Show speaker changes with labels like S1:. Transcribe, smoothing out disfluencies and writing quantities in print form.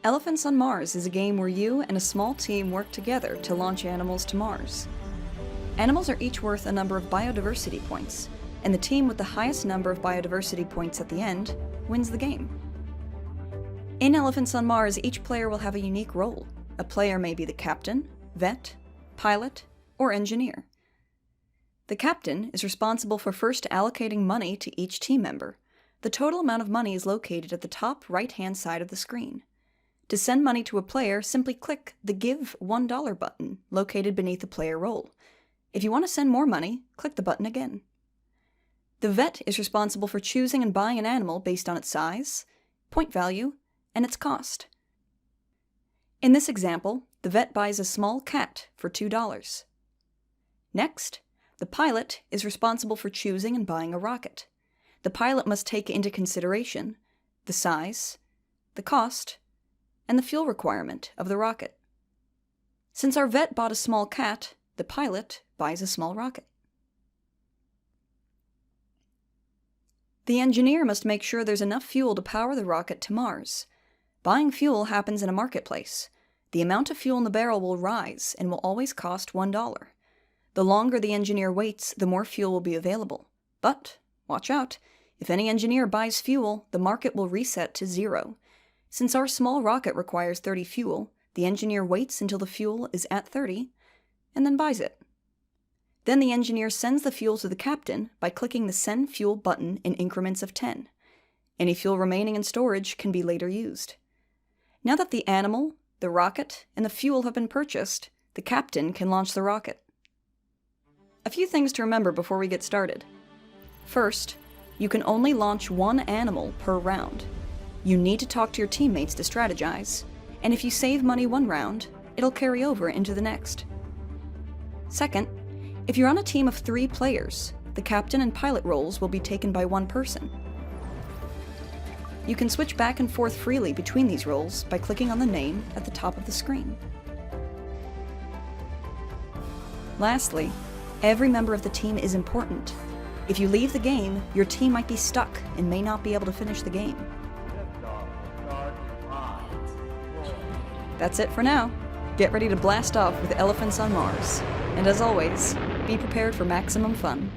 S1: Elephants on Mars is a game where you and a small team work together to launch animals to Mars. Animals are each worth a number of biodiversity points, and the team with the highest number of biodiversity points at the end wins the game. In Elephants on Mars, each player will have a unique role. A player may be the captain, vet, pilot, or engineer. The captain is responsible for first allocating money to each team member. The total amount of money is located at the top right-hand side of the screen. To send money to a player, simply click the Give $1 button located beneath the player role. If you want to send more money, click the button again. The vet is responsible for choosing and buying an animal based on its size, point value, and its cost. In this example, the vet buys a small cat for $2. Next, the pilot is responsible for choosing and buying a rocket. The pilot must take into consideration the size, the cost, and the fuel requirement of the rocket. Since our vet bought a small cat, the pilot buys a small rocket. The engineer must make sure there's enough fuel to power the rocket to Mars. Buying fuel happens in a marketplace. The amount of fuel in the barrel will rise and will always cost $1. The longer the engineer waits, the more fuel will be available. But, watch out, if any engineer buys fuel, the market will reset to 0. Since our small rocket requires 30 fuel, the engineer waits until the fuel is at 30, and then buys it. Then the engineer sends the fuel to the captain by clicking the Send Fuel button in increments of 10. Any fuel remaining in storage can be later used. Now that the animal, the rocket, and the fuel have been purchased, the captain can launch the rocket. A few things to remember before we get started. First, you can only launch one animal per round. You need to talk to your teammates to strategize, and if you save money one round, it'll carry over into the next. Second, if you're on a team of 3 players, the captain and pilot roles will be taken by one person. You can switch back and forth freely between these roles by clicking on the name at the top of the screen. Lastly, every member of the team is important. If you leave the game, your team might be stuck and may not be able to finish the game. That's it for now. Get ready to blast off with Elephants on Mars. And as always, be prepared for maximum fun.